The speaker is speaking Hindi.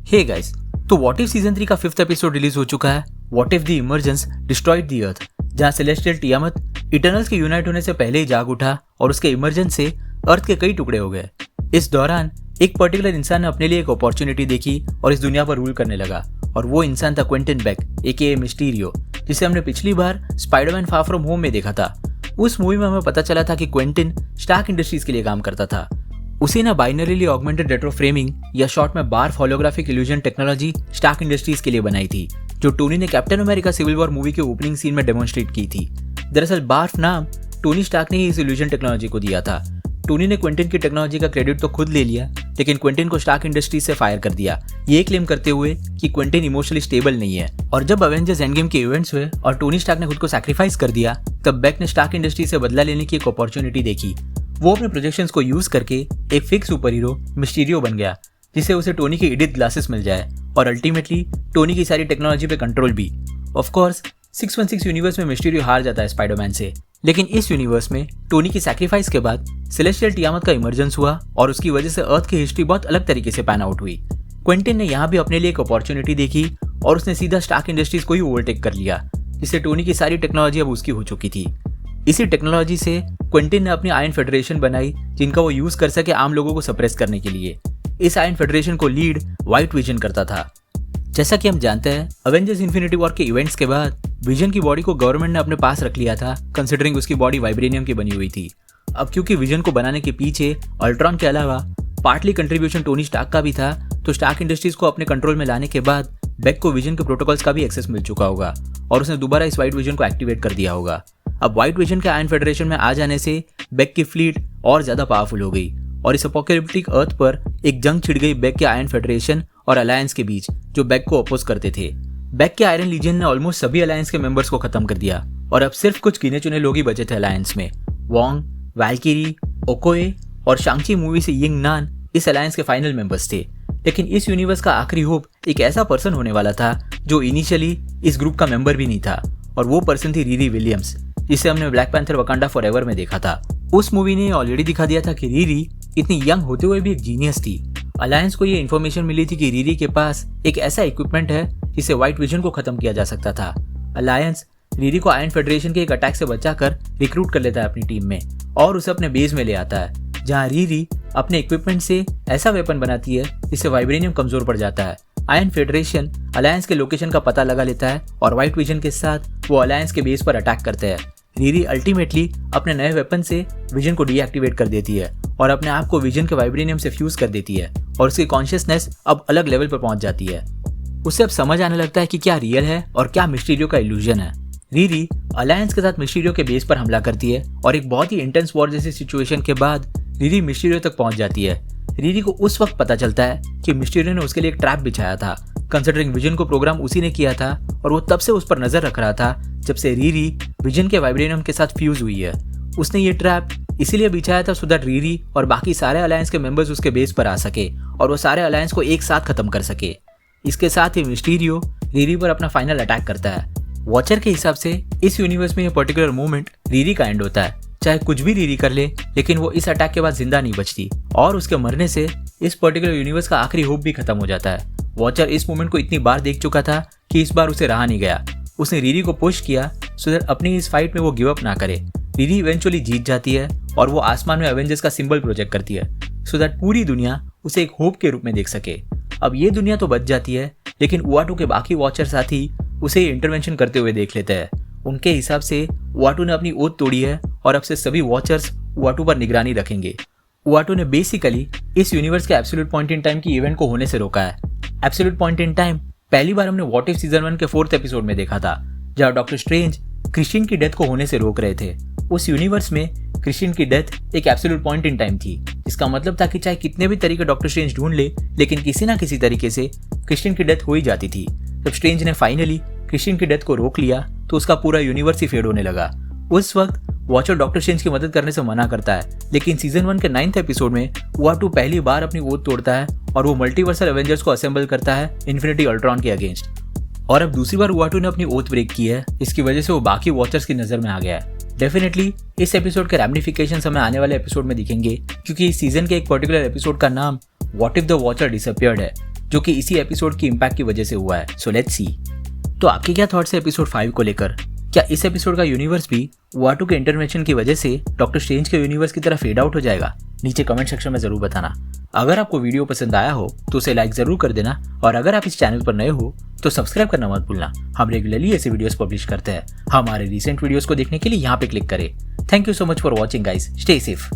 हे गाइस, तो व्हाट इफ सीजन 3 का 5th एपिसोड रिलीज हो चुका है। What if the emergence destroyed the earth, जहां सेलेस्टियल टियामत इटर्नल्स के यूनाइट होने से पहले ही जाग उठा और उसके इमर्जेंस से अर्थ के कई टुकड़े हो गए। इस दौरान एक पर्टिकुलर इंसान ने अपने लिए एक अपॉर्चुनिटी देखी और इस दुनिया पर रूल करने लगा, और वो इंसान था क्विंटन बेक एके मिस्टीरियो, जिसे हमने पिछली बार स्पाइडरमैन फार फ्रॉम होम में देखा था। उस मूवी में हमें पता चला था कि क्विंटन स्टार्क इंडस्ट्रीज के लिए काम करता था। उसे ना बाइनरीली ऑगमेंटेड रेट्रो फ्रेमिंग या शॉर्ट में BARF holographic illusion technology Stark Industries के लिए बनाई थी, जो टोनी ने Captain America Civil War movie के ओपनिंग सीन में डेमोन्स्ट्रेट की थी। दरअसल बार्फ नाम टोनी स्टार्क ने ही इस इल्यूजन टेक्नोलॉजी को दिया था। टोनी ने क्विंटन की टेक्नोलॉजी का क्रेडिट तो खुद ले लिया, लेकिन क्विंटन को स्टार्क इंडस्ट्रीज से फायर कर दिया, ये क्लेम करते हुए कि क्विंटन इमोशनली स्टेबल नहीं है। और जब अवेंजर्स एंड गेम के इवेंट्स हुए और टोनी स्टार्क ने खुद को सैक्रिफाइस कर दिया, तब बेक ने स्टार्क इंडस्ट्री से बदला लेने की एक अपॉर्चुनिटी देखी। वो अपने प्रोजेक्शंस को यूज करके एक फिक्स सुपर हीरो मिस्टीरियो बन गया, जिससे उसे टोनी की एडिट ग्लासेस मिल जाए और अल्टीमेटली टोनी की सारी टेक्नोलॉजी पे कंट्रोल भी। ऑफ कोर्स 616 यूनिवर्स में मिस्टीरियो हार जाता है स्पाइडरमैन से, लेकिन इस यूनिवर्स में टोनी की सैक्रिफाइस के बाद सेलेस्टियल टियामत का इमर्जेंस हुआ और उसकी वजह से अर्थ की हिस्ट्री बहुत अलग तरीके से पैन आउट हुई। क्विंटन ने यहाँ भी अपने लिए एक अपॉर्चुनिटी देखी और उसने सीधा स्टार्क इंडस्ट्रीज को ही ओवरटेक कर लिया, जिससे टोनी की सारी टेक्नोलॉजी अब उसकी हो चुकी थी। इसी टेक्नोलॉजी से क्विंटन ने अपनी आयरन फेडरेशन बनाई, जिनका वो यूज कर सके आम लोगों को सप्रेस करने के लिए। इस आयरन फेडरेशन को लीड व्हाइट विजन करता था। जैसा कि हम जानते हैं, अवेंजर्स इन्फिनिटी वॉर के इवेंट्स के बाद विजन की बॉडी को गवर्नमेंट ने अपने पास रख लिया था, कंसिडरिंग उसकी बॉडी वाइब्रेनियम की बनी हुई थी। अब क्योंकि विजन को बनाने के पीछे अल्ट्रॉन के अलावा पार्टली कंट्रीब्यूशन टोनी स्टार्क का भी था, तो स्टार्क इंडस्ट्रीज को अपने कंट्रोल में लाने के बाद बेक को विजन के प्रोटोकॉल्स का भी एक्सेस मिल चुका होगा और उसने दोबारा इस व्हाइट विजन को एक्टिवेट कर दिया होगा। अब व्हाइट विजन के आयरन फेडरेशन में आ जाने से बेक की फ्लीट और ज्यादा पावरफुल हो गई और इस अपोकैलिप्टिक अर्थ पर एक जंग छिड़ गई बेक के आयरन फेडरेशन और अलायंस के बीच, जो बेक को अपोज करते थे। बेक के आयरन लीजियन ने ऑलमोस्ट सभी अलायंस के मेंबर्स को खत्म कर दिया और अब सिर्फ कुछ गिने चुने लोग ही बचे थे अलायंस में। वोंग, वैल्किरी, ओकोए और शांग-ची मूवी से यिंग नान इस अलायंस के फाइनल मेंबर्स थे। लेकिन इस यूनिवर्स का आखिरी होप एक ऐसा पर्सन होने वाला था जो इनिशियली इस ग्रुप का मेंबर भी नहीं था, और वो पर्सन थी रीरी विलियम्स, जिसे हमने ब्लैक पैंथर वकांडा फॉरएवर में देखा था। उस मूवी ने ऑलरेडी दिखा दिया था कि रीरी इतनी यंग होते हुए भी एक जीनियस थी। अलायंस को ये इन्फॉर्मेशन मिली थी कि रीरी के पास एक ऐसा इक्विपमेंट है जिससे व्हाइट विजन को खत्म किया जा सकता था। अलायंस रीरी को आयरन फेडरेशन के एक अटैक से बचाकर रिक्रूट कर लेता है अपनी टीम में और उसे अपने बेस में ले आता है, जहां रीरी अपने इक्विपमेंट से ऐसा वेपन बनाती है जिससे वाइब्रेनियम कमजोर पड़ जाता है। आयरन फेडरेशन अलायंस के लोकेशन का पता लगा लेता है और व्हाइट विजन के साथ वो अलायंस के बेस पर अटैक करते हैं। रीरी अल्टीमेटली अपने नए वेपन से विजन को डीएक्टिवेट कर देती है और अपने आप को विजन के वाइब्रेनियम से फ्यूज कर देती है और उसकी कॉन्शियसनेस अब अलग लेवल पर पहुंच जाती है। उसे अब समझ आने लगता है कि क्या रियल है और क्या मिस्टीरियो का इल्यूजन है। रीरी अलायंस के साथ मिस्टीरियो के बेस पर हमला करती है और एक बहुत ही इंटेंस वॉर जैसी सिचुएशन के बाद रीरी मिस्टीरियो तक पहुंच जाती है। रीरी को उस वक्त पता चलता है कि मिस्टीरियो ने उसके लिए एक ट्रैप बिछाया था, कंसिडरिंग विजन को प्रोग्राम उसी ने किया था और वो तब से उस पर नजर रख रहा था जब से रीरी विजन के वाइब्रेनियम के साथ फ्यूज हुई है। उसने ये ट्रैप इसीलिए बिछाया था सो दैट रीरी और बाकी सारे अलायंस के मेंबर्स उसके बेस पर आ सके और वो सारे अलायंस को एक साथ खत्म कर सके। इसके साथ ही मिस्टीरियो रीरी पर अपना फाइनल अटैक करता है। वॉचर के हिसाब से इस यूनिवर्स में ये पर्टिकुलर मोमेंट रीरी का एंड होता है। चाहे कुछ भी रीरी कर ले, लेकिन वो इस अटैक के बाद जिंदा नहीं बचती और उसके मरने से इस पर्टिकुलर यूनिवर्स का आखिरी होप भी खत्म हो जाता है। वॉचर इस मोमेंट को इतनी बार देख चुका था कि इस बार उसे रहा नहीं गया। उसने रीरी को पुश किया सो दैट अपनी इस फाइट में वो गिव अप ना करे। रीरी इवेंचुअली जीत जाती है और वो आसमान में एवेंजर्स का सिंबल प्रोजेक्ट करती है सो दैट पूरी दुनिया उसे एक होप के रूप में देख सके। अब ये दुनिया तो बच जाती है, लेकिन उआटू के बाकी वॉचर साथी उसे इंटरवेंशन करते हुए देख लेते हैं। उनके हिसाब से उआटू ने अपनी ओथ तोड़ी है और अब से सभी वॉचर्स उआटू पर निगरानी रखेंगे। उआटू ने बेसिकली इस यूनिवर्स के एब्सोल्यूट पॉइंट इन टाइम की इवेंट को होने से रोका है। एब्सोल्यूट पॉइंट इन टाइम पहली बार हमने व्हाट इफ सीजन 1 के 4th एपिसोड में देखा था, जहां डॉक्टर स्ट्रेंज क्रिश्चियन की डेथ को होने से रोक रहे थे। उस यूनिवर्स में क्रिश्चियन की डेथ एक एब्सोल्यूट पॉइंट इन टाइम थी। इसका मतलब था कि चाहे कितने भी तरीके डॉक्टर स्ट्रेंज ढूंढ ले, लेकिन किसी ना किसी तरीके से क्रिश्चियन की डेथ हो ही जाती थी। जब स्ट्रेंज ने फाइनली क्रिश्चियन की डेथ को रोक लिया तो उसका पूरा यूनिवर्स ही फेड होने लगा। उस वक्त वॉचर डॉक्टर स्ट्रेंज की मदद करने से मना करता है, लेकिन सीजन 1 के 9th एपिसोड में उआटू पहली बार अपनी ओथ तोड़ता है और वो मल्टीवर्सल एवेंजर्स को असेंबल करता है इन्फिनिटी अल्ट्रॉन के अगेंस्ट। और अब दूसरी बार उआटू ने अपनी ओथ ब्रेक की है, इसकी वजह से वो बाकी वॉचर्स की नजर में आ गया है। डेफिनेटली इस एपिसोड के रैमिफिकेशंस हमें आने वाले एपिसोड में दिखेंगे, क्योंकि इस सीजन के एक पर्टिकुलर एपिसोड का नाम what if the watcher disappeared है, जो कि इसी एपिसोड की इम्पैक्ट की वजह से हुआ है। So let's see. तो आपके क्या थॉट्स है एपिसोड 5 को लेकर? क्या इस एपिसोड का यूनिवर्स भी वाटू के इंटरवेंशन की वजह से डॉक्टर स्ट्रेंज के यूनिवर्स की तरह फेड आउट हो जाएगा? नीचे कमेंट सेक्शन में जरूर बताना। अगर आपको वीडियो पसंद आया हो तो उसे लाइक जरूर कर देना, और अगर आप इस चैनल पर नए हो तो सब्सक्राइब करना मत भूलना। हम रेगुलरली ऐसे वीडियोस पब्लिश करते हैं। हमारे रीसेंट वीडियोस को देखने के लिए यहाँ पे क्लिक करें। Thank you so much for watching guys, stay safe.